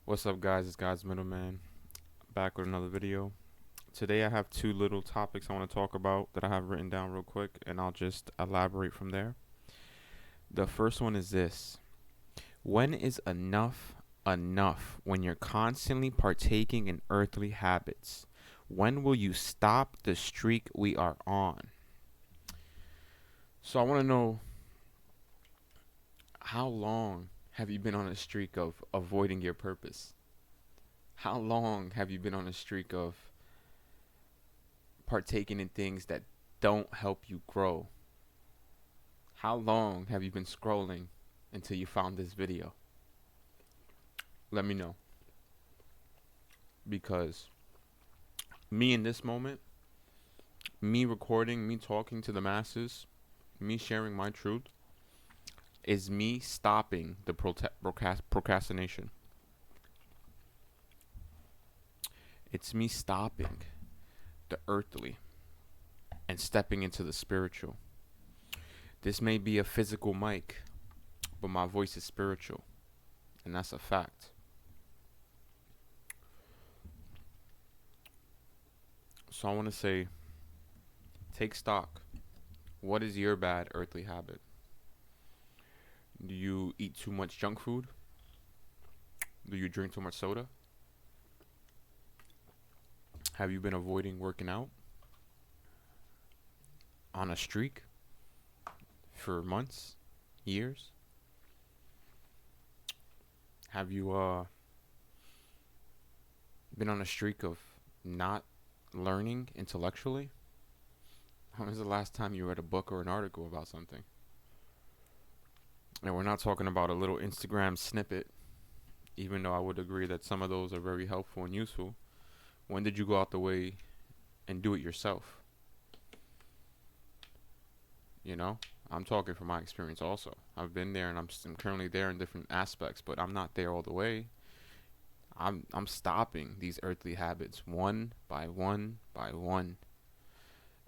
What's up, guys? It's God's Middleman back with another video. Today I have two little topics I want to talk about that I have written down real quick, and I'll just elaborate from there. The first one is this: when is enough enough when you're constantly partaking in earthly habits? When will you stop the streak we are on? So I want to know, how long have you been on a streak of avoiding your purpose? How long have you been on a streak of partaking in things that don't help you grow? How long have you been scrolling until you found this video? Let me know. Because me in this moment, me recording, me talking to the masses, me sharing my truth, is me stopping the procrastination. It's me stopping the earthly and stepping into the spiritual. This may be a physical mic, but my voice is spiritual, and that's a fact. So I want to say, take stock. What is your bad earthly habit? Do you eat too much junk food? Do you drink too much soda? Have you been avoiding working out on a streak for months, years? Have you been on a streak of not learning intellectually? When was the last time you read a book or an article about something? And we're not talking about a little Instagram snippet, even though I would agree that some of those are very helpful and useful. When did you go out the way and do it yourself? You know, I'm talking from my experience also. I've been there, and I'm currently there in different aspects, but I'm not there all the way. I'm stopping these earthly habits one by one by one.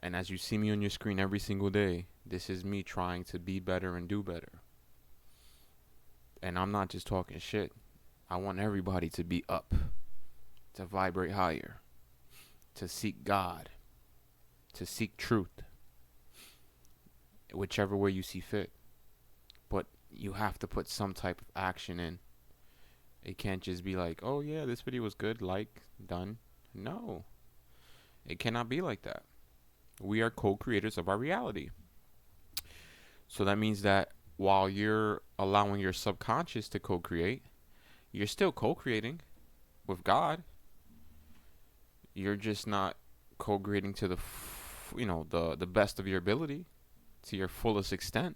And as you see me on your screen every single day, this is me trying to be better and do better. And I'm not just talking shit. I want everybody to be up, to vibrate higher, to seek God, to seek truth, whichever way you see fit. But you have to put some type of action in. It can't just be like, oh yeah, this video was good, like, done. No, it cannot be like that. We are co-creators of our reality. So that means that while you're allowing your subconscious to co-create, you're still co-creating with God. You're just not co-creating to the best of your ability, to your fullest extent.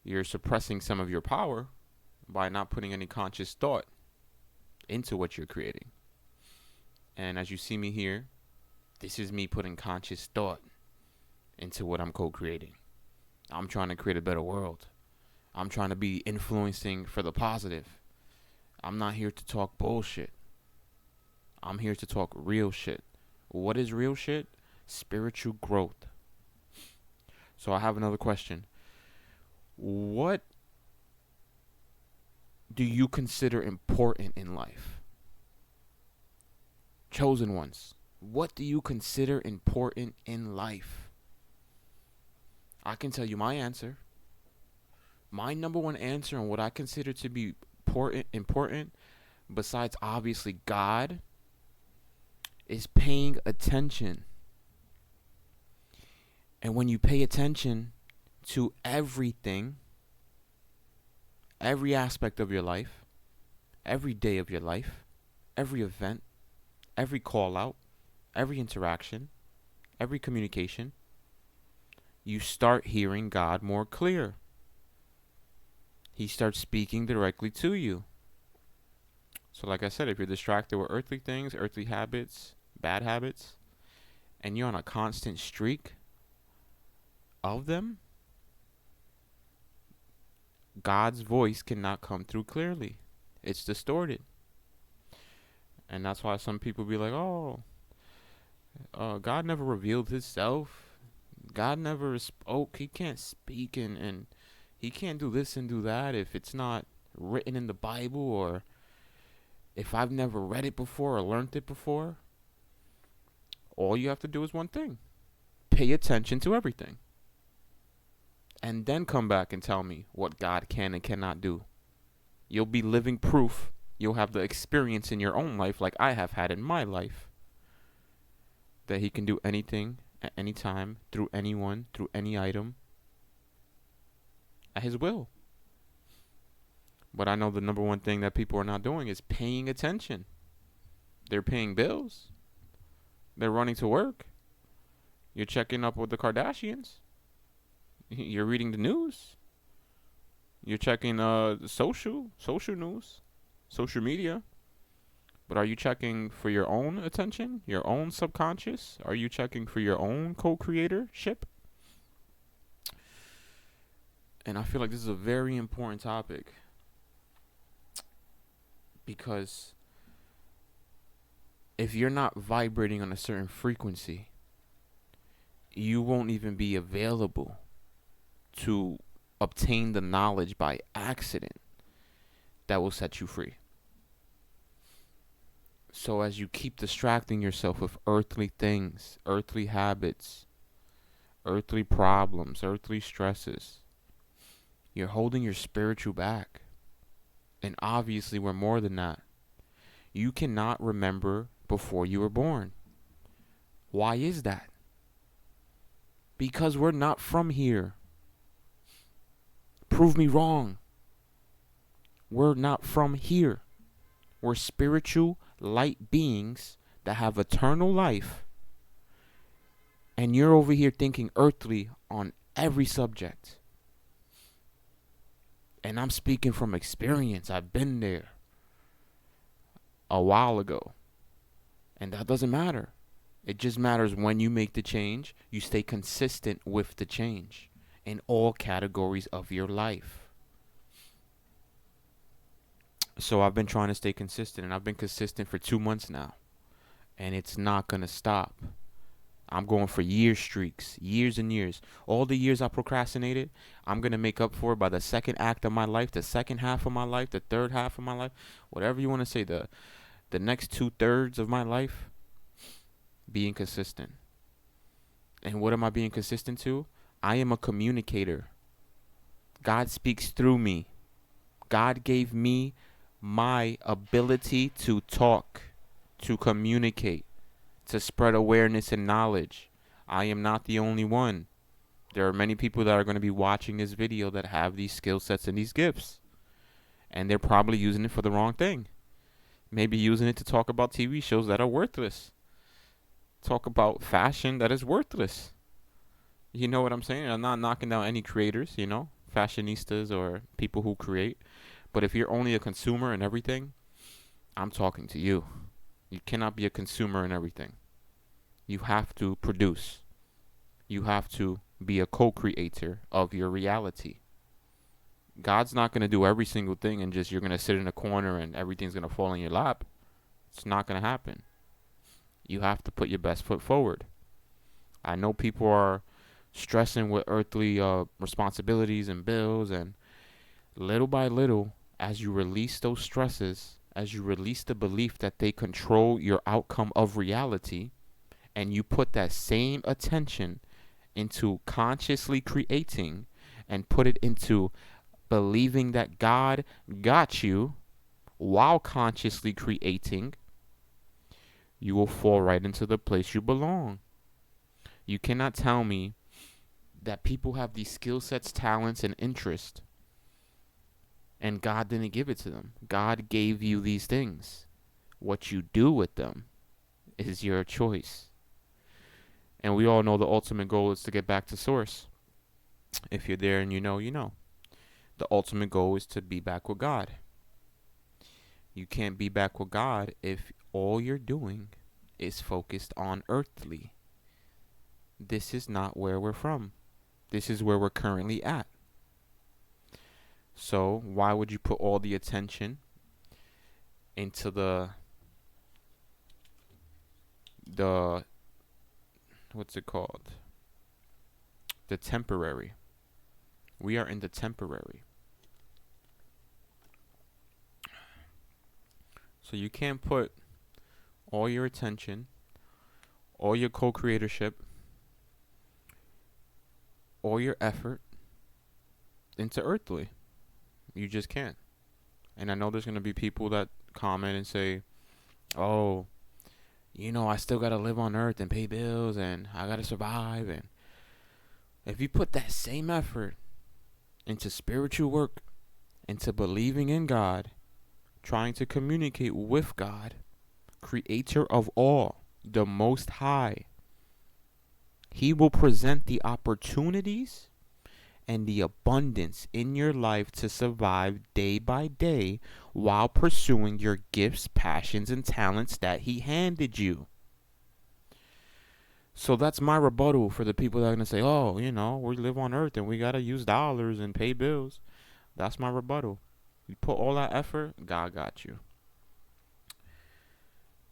You're suppressing some of your power by not putting any conscious thought into what you're creating. And as you see me here, this is me putting conscious thought into what I'm co-creating. I'm trying to create a better world. I'm trying to be influencing for the positive. I'm not here to talk bullshit. I'm here to talk real shit. What is real shit? Spiritual growth. So I have another question. What do you consider important in life? Chosen ones. What do you consider important in life? I can tell you my answer. My number one answer on what I consider to be important, besides obviously God, is paying attention. And when you pay attention to everything, every aspect of your life, every day of your life, every event, every call out, every interaction, every communication, you start hearing God more clear. He starts speaking directly to you. So like I said, if you're distracted with earthly things, earthly habits, bad habits, and you're on a constant streak of them, God's voice cannot come through clearly. It's distorted. And that's why some people be like, oh, God never revealed himself. God never spoke. He can't speak and he can't do this and do that if it's not written in the Bible, or If I've never read it before or learned it before, all you have to do is one thing: pay attention to everything. And then come back and tell me what God can and cannot do. You'll be living proof. You'll have the experience in your own life, like I have had in my life, that He can do anything at any time, through anyone, through any item, at His will. But I know the number one thing that people are not doing is paying attention. They're paying bills. They're running to work. You're checking up with the Kardashians. You're reading the news. You're checking social news, social media. But are you checking for your own attention, your own subconscious? Are you checking for your own co-creatorship? And I feel like this is a very important topic, because if you're not vibrating on a certain frequency, you won't even be available to obtain the knowledge by accident that will set you free. So as you keep distracting yourself with earthly things, earthly habits, earthly problems, earthly stresses, you're holding your spiritual back. And obviously we're more than that. You cannot remember before you were born. Why is that? Because we're not from here. Prove me wrong. We're not from here. We're spiritual light beings that have eternal life. And you're over here thinking earthly on every subject. And I'm speaking from experience. I've been there a while ago. And that doesn't matter. It just matters when you make the change, you stay consistent with the change in all categories of your life. So I've been trying to stay consistent, and I've been consistent for 2 months now. And it's not going to stop. I'm going for year streaks, years and years. All the years I procrastinated, I'm going to make up for it by the second act of my life, the second half of my life, the third half of my life, whatever you want to say, the next 2/3 of my life, being consistent. And what am I being consistent to? I am a communicator. God speaks through me. God gave me my ability to talk, to communicate, to spread awareness and knowledge. I am not the only one. There are many people that are going to be watching this video that have these skill sets and these gifts. And they're probably using it for the wrong thing. Maybe using it to talk about TV shows that are worthless. Talk about fashion that is worthless. You know what I'm saying? I'm not knocking down any creators, fashionistas or people who create. But if you're only a consumer in everything, I'm talking to you. You cannot be a consumer in everything. You have to produce. You have to be a co-creator of your reality. God's not going to do every single thing and just you're going to sit in a corner and everything's going to fall in your lap. It's not going to happen. You have to put your best foot forward. I know people are stressing with earthly responsibilities and bills, and little by little, as you release those stresses, as you release the belief that they control your outcome of reality, and you put that same attention into consciously creating and put it into believing that God got you while consciously creating, you will fall right into the place you belong. You cannot tell me that people have these skill sets, talents, and interests, and God didn't give it to them. God gave you these things. What you do with them is your choice. And we all know the ultimate goal is to get back to source. If you're there and you know, you know. The ultimate goal is to be back with God. You can't be back with God if all you're doing is focused on earthly. This is not where we're from. This is where we're currently at. So why would you put all the attention into the what's it called? The temporary. We are in the temporary. So you can't put all your attention, all your co-creatorship, all your effort into earthly. You just can't. And I know there's going to be people that comment and say, oh, I still got to live on earth and pay bills and I got to survive. And if you put that same effort into spiritual work, into believing in God, trying to communicate with God, creator of all, the Most High, He will present the opportunities and the abundance in your life to survive day by day while pursuing your gifts, passions, and talents that He handed you. So that's my rebuttal for the people that are going to say, oh, we live on earth and we got to use dollars and pay bills. That's my rebuttal. You put all that effort, God got you.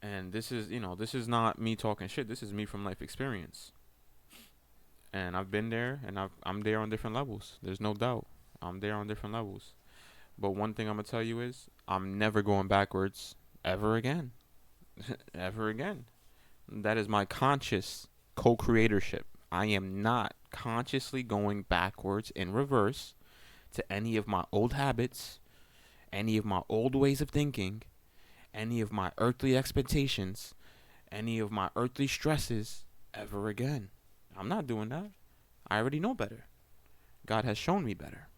And this is not me talking shit. This is me from life experience. And I've been there, and I'm there on different levels. There's no doubt. I'm there on different levels. But one thing I'm going to tell you is I'm never going backwards ever again. Ever again. That is my conscious co-creatorship. I am not consciously going backwards in reverse to any of my old habits, any of my old ways of thinking, any of my earthly expectations, any of my earthly stresses ever again. I'm not doing that. I already know better. God has shown me better.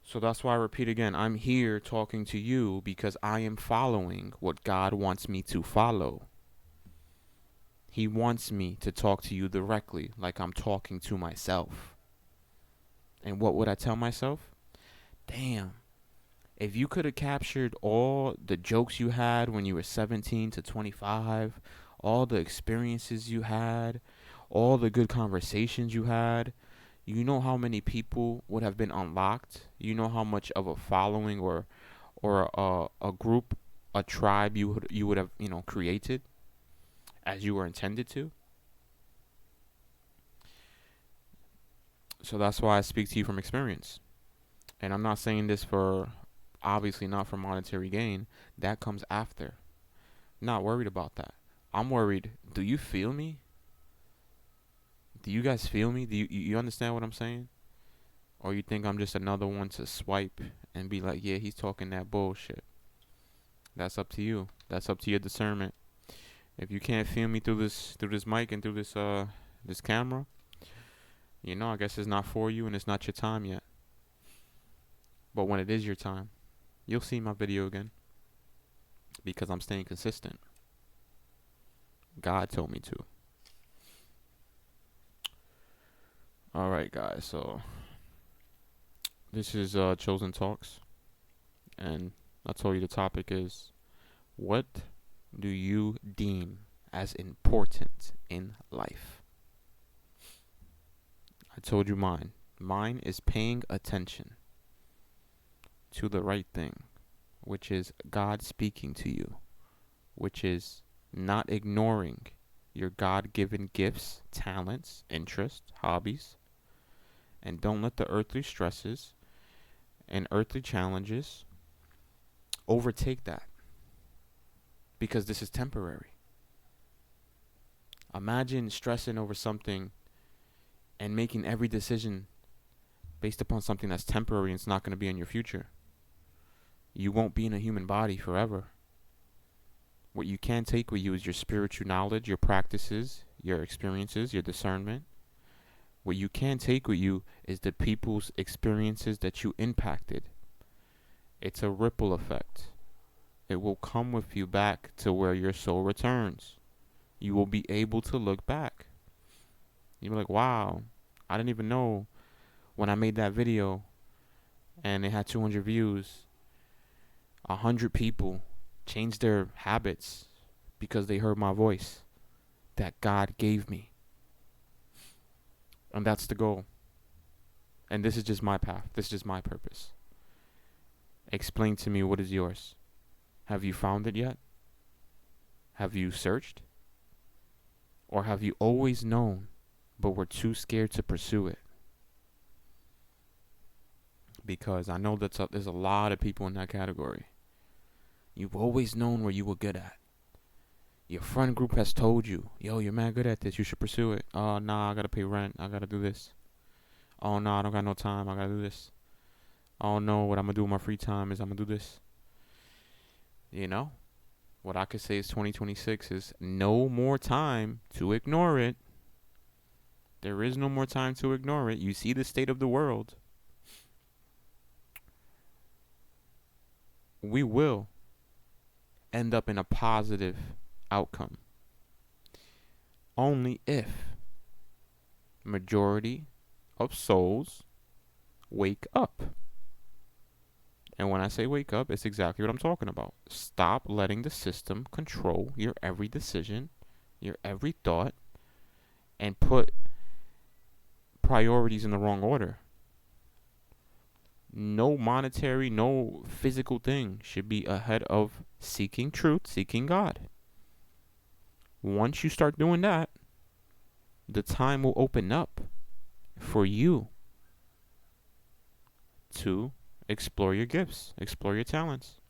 So that's why I repeat again, I'm here talking to you because I am following what God wants me to follow. He wants me to talk to you directly like I'm talking to myself. And what would I tell myself? Damn. If you could have captured all the jokes you had when you were 17 to 25, all the experiences you had, all the good conversations you had, you know how many people would have been unlocked? You know how much of a following or a group, a tribe you would have, created as you were intended to? So that's why I speak to you from experience. And I'm not saying this obviously not for monetary gain. That comes after. Not worried about that. I'm worried, do you feel me? Do you guys feel me? Do you understand what I'm saying? Or you think I'm just another one to swipe and be like, yeah, he's talking that bullshit? That's up to you. That's up to your discernment. If you can't feel me through this mic and through this camera, I guess it's not for you and it's not your time yet. But when it is your time, you'll see my video again. Because I'm staying consistent. God told me to. Alright, guys, so this is Chosen Talks. And I told you the topic is, what do you deem as important in life? I told you mine. Mine is paying attention to the right thing, which is God speaking to you, which is not ignoring your God-given gifts, talents, interests, hobbies, and don't let the earthly stresses and earthly challenges overtake that, because this is temporary. Imagine stressing over something and making every decision based upon something that's temporary and it's not going to be in your future. You won't be in a human body forever. What you can take with you is your spiritual knowledge, your practices, your experiences, your discernment. What you can take with you is the people's experiences that you impacted. It's a ripple effect. It will come with you back to where your soul returns. You will be able to look back. You'll be like, wow, I didn't even know when I made that video and it had 200 views, 100 people changed their habits because they heard my voice that God gave me. And that's the goal. And this is just my path. This is just my purpose. Explain to me what is yours. Have you found it yet? Have you searched? Or have you always known, but were too scared to pursue it? Because I know that there's a lot of people in that category. You've always known where you were good at. Your friend group has told you, yo, you're mad good at this. You should pursue it. Oh, nah, I gotta pay rent. I gotta do this. Oh, nah, I don't got no time. I gotta do this. Oh, no, what I'm gonna do with my free time is I'm gonna do this. You know? What I could say is 2026 is no more time to ignore it. There is no more time to ignore it. You see the state of the world. We will end up in a positive outcome only if majority of souls wake up. And when I say wake up, it's exactly what I'm talking about. Stop letting the system control your every decision, your every thought, and put priorities in the wrong order. No monetary, no physical thing should be ahead of seeking truth, seeking God. Once you start doing that, the time will open up for you to explore your gifts, explore your talents.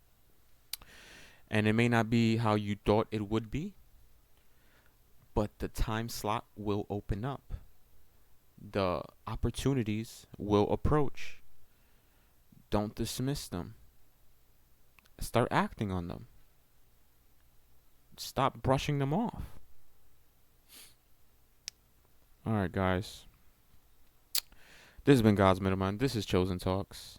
And it may not be how you thought it would be, but the time slot will open up. The opportunities will approach. Don't dismiss them. Start acting on them. Stop brushing them off. Alright, guys. This has been God's Middleman. This is Chosen Talks.